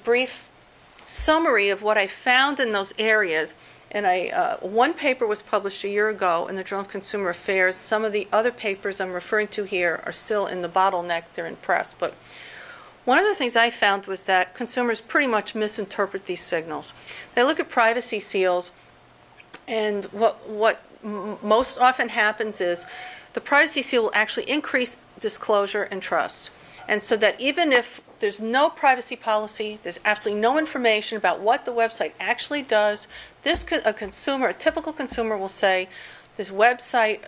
brief summary of what I found in those areas. And one paper was published a year ago in the Journal of Consumer Affairs. Some of the other papers I'm referring to here are still in the bottleneck. They're in press. But one of the things I found was that consumers pretty much misinterpret these signals. They look at privacy seals, and what most often happens is the privacy seal will actually increase disclosure and trust. And so that even if there's no privacy policy, there's absolutely no information about what the website actually does, a typical consumer will say, this website,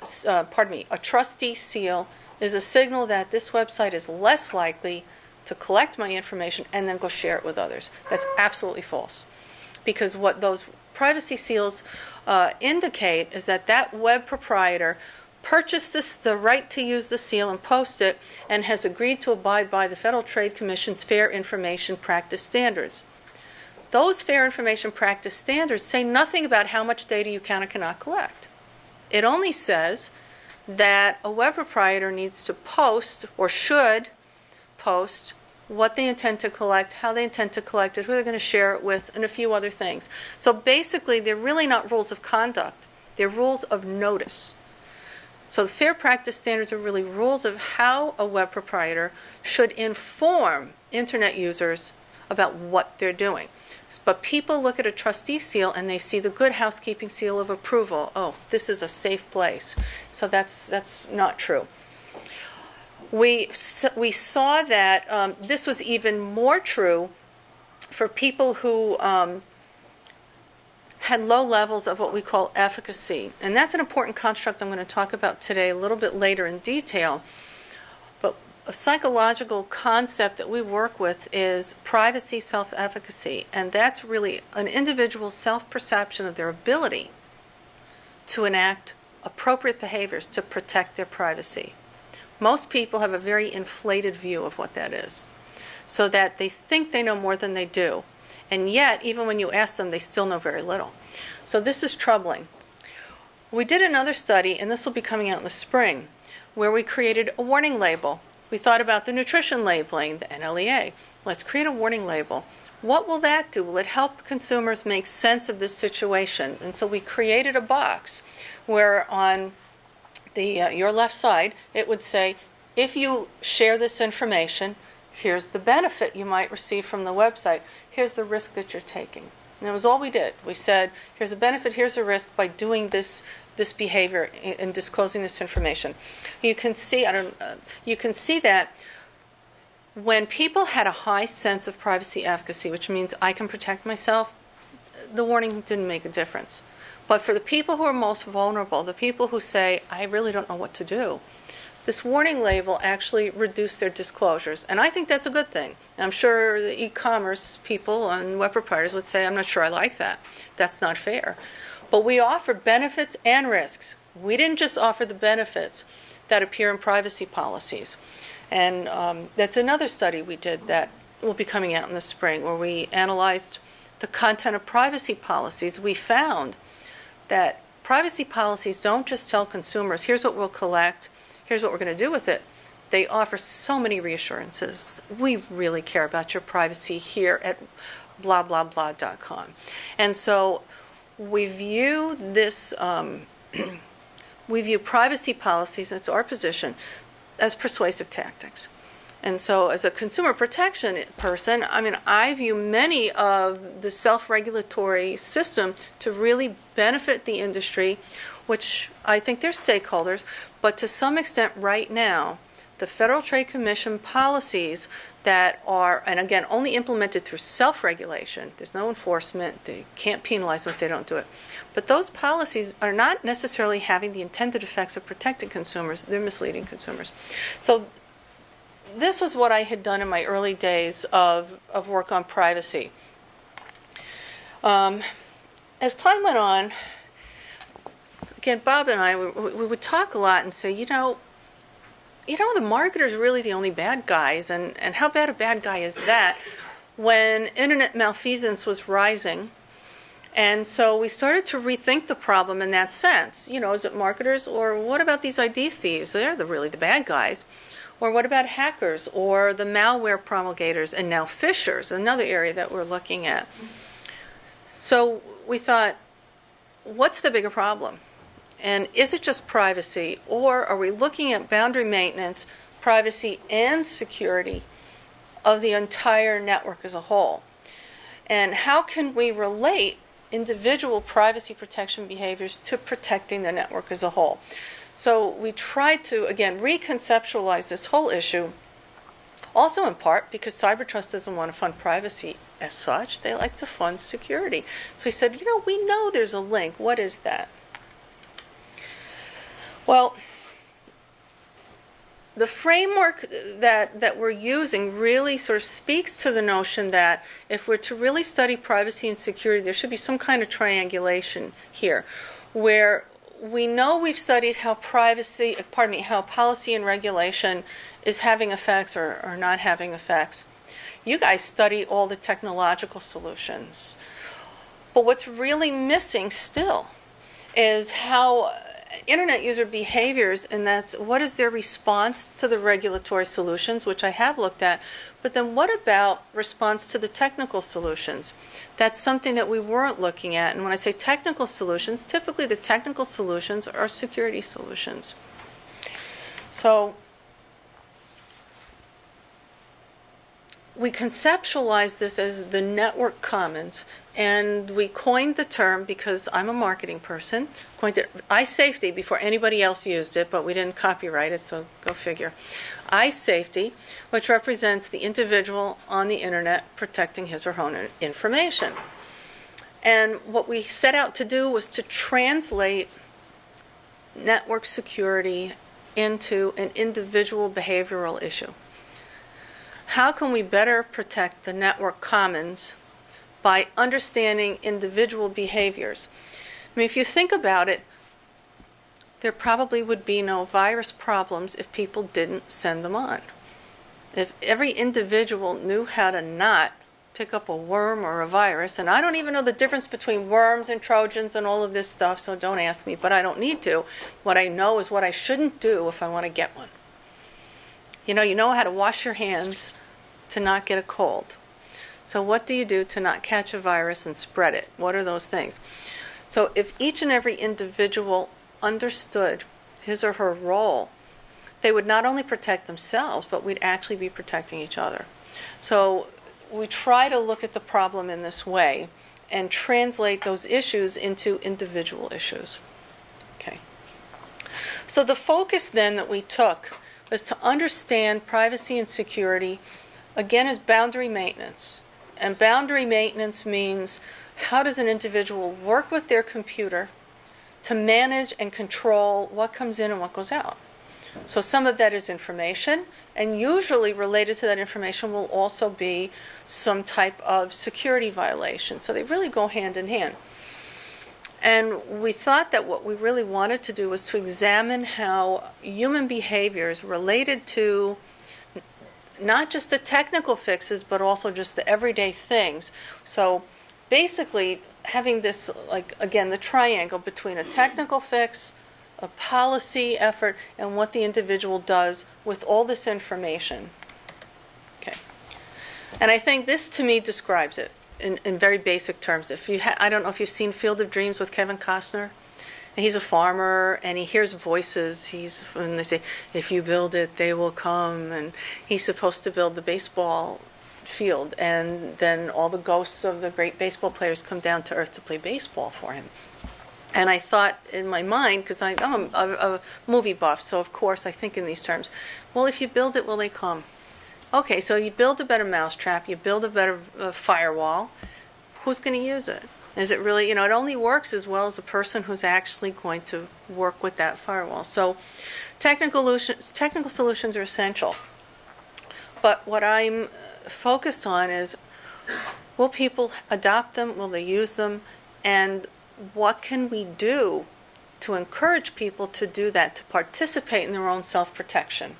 a trustee seal is a signal that this website is less likely to collect my information and then go share it with others. That's absolutely false. Because what those privacy seals indicate is that web proprietor purchased the right to use the seal and post it and has agreed to abide by the Federal Trade Commission's Fair Information Practice Standards. Those Fair Information Practice Standards say nothing about how much data you can or cannot collect. It only says that a web proprietor needs to post, or should post, what they intend to collect, how they intend to collect it, who they're going to share it with, and a few other things. So basically, they're really not rules of conduct. They're rules of notice. So the Fair Practice Standards are really rules of how a web proprietor should inform Internet users about what they're doing. But people look at a trustee seal and they see the good housekeeping seal of approval. Oh, this is a safe place. So that's not true. We saw that this was even more true for people who had low levels of what we call efficacy. And that's an important construct I'm going to talk about today a little bit later in detail. But a psychological concept that we work with is privacy self-efficacy. And that's really an individual's self-perception of their ability to enact appropriate behaviors to protect their privacy. Most people have a very inflated view of what that is, so that they think they know more than they do. And yet, even when you ask them, they still know very little. So this is troubling. We did another study, and this will be coming out in the spring, where we created a warning label. We thought about the nutrition labeling, the NLEA. Let's create a warning label. What will that do? Will it help consumers make sense of this situation? And so we created a box where on your left side, it would say, if you share this information, here's the benefit you might receive from the website. Here's the risk that you're taking. And that was all we did. We said, here's a benefit, here's a risk by doing this behavior and disclosing this information. You can see that when people had a high sense of privacy efficacy, which means I can protect myself, the warning didn't make a difference. But for the people who are most vulnerable, the people who say, I really don't know what to do, this warning label actually reduced their disclosures. And I think that's a good thing. I'm sure the e-commerce people and web proprietors would say, I'm not sure I like that. That's not fair. But we offered benefits and risks. We didn't just offer the benefits that appear in privacy policies. And that's another study we did that will be coming out in the spring, where we analyzed the content of privacy policies. We found that privacy policies don't just tell consumers, here's what we'll collect, here's what we're going to do with it. They offer so many reassurances. We really care about your privacy here at blah, blah, blah.com. And so we view this, we view privacy policies, and it's our position, as persuasive tactics. And so as a consumer protection person, I view many of the self-regulatory system to really benefit the industry, which I think they're stakeholders, but to some extent right now, the Federal Trade Commission policies that are, and again, only implemented through self-regulation, there's no enforcement, they can't penalize them if they don't do it, but those policies are not necessarily having the intended effects of protecting consumers, they're misleading consumers. So this was what I had done in my early days of work on privacy. As time went on, again, Bob and I, we would talk a lot and say, the marketers are really the only bad guys, and how bad a bad guy is that when internet malfeasance was rising. And so we started to rethink the problem in that sense. Is it marketers, or what about these ID thieves? They're really the bad guys. Or what about hackers or the malware promulgators and now phishers, another area that we're looking at. So we thought, what's the bigger problem? And is it just privacy, or are we looking at boundary maintenance, privacy, and security of the entire network as a whole? And how can we relate individual privacy protection behaviors to protecting the network as a whole? So we tried to, again, reconceptualize this whole issue, also in part because CyberTrust doesn't want to fund privacy as such. They like to fund security. So we said, we know there's a link. What is that? Well, the framework that we're using really sort of speaks to the notion that if we're to really study privacy and security, there should be some kind of triangulation here, where we know we've studied how how policy and regulation is having effects or not having effects. You guys study all the technological solutions. But what's really missing still is how internet user behaviors, and that's what is their response to the regulatory solutions, which I have looked at, but then what about response to the technical solutions? That's something that we weren't looking at. And when I say technical solutions, typically the technical solutions are security solutions. So we conceptualize this as the network commons, and we coined the term, because I'm a marketing person, coined it iSafety before anybody else used it, but we didn't copyright it, so go figure. iSafety, which represents the individual on the internet protecting his or her own information. And what we set out to do was to translate network security into an individual behavioral issue. How can we better protect the network commons by understanding individual behaviors? I mean, if you think about it, there probably would be no virus problems if people didn't send them on. If every individual knew how to not pick up a worm or a virus, and I don't even know the difference between worms and Trojans and all of this stuff, so don't ask me, but I don't need to. What I know is what I shouldn't do if I want to get one. You know how to wash your hands to not get a cold. So what do you do to not catch a virus and spread it? What are those things? So if each and every individual understood his or her role, they would not only protect themselves, but we'd actually be protecting each other. So we try to look at the problem in this way and translate those issues into individual issues. Okay. So the focus then that we took was to understand privacy and security, again, as boundary maintenance. And boundary maintenance means, how does an individual work with their computer to manage and control what comes in and what goes out? So some of that is information, and usually related to that information will also be some type of security violation. So they really go hand in hand. And we thought that what we really wanted to do was to examine how human behaviors related to not just the technical fixes, but also just the everyday things. So basically having this, like, again, the triangle between a technical fix, a policy effort, and what the individual does with all this information. Okay. And I think this, to me, describes it in very basic terms. If you I don't know if you've seen Field of Dreams with Kevin Costner. And he's a farmer, and he hears voices. And they say, if you build it, they will come. And he's supposed to build the baseball field. And then all the ghosts of the great baseball players come down to earth to play baseball for him. And I thought in my mind, because I'm a movie buff, so of course I think in these terms, well, if you build it, will they come? Okay, so you build a better mousetrap, you build a better firewall. Who's going to use it? Is it really, it only works as well as the person who's actually going to work with that firewall. So technical solutions are essential. But what I'm focused on is, will people adopt them? Will they use them? And what can we do to encourage people to do that, to participate in their own self-protection?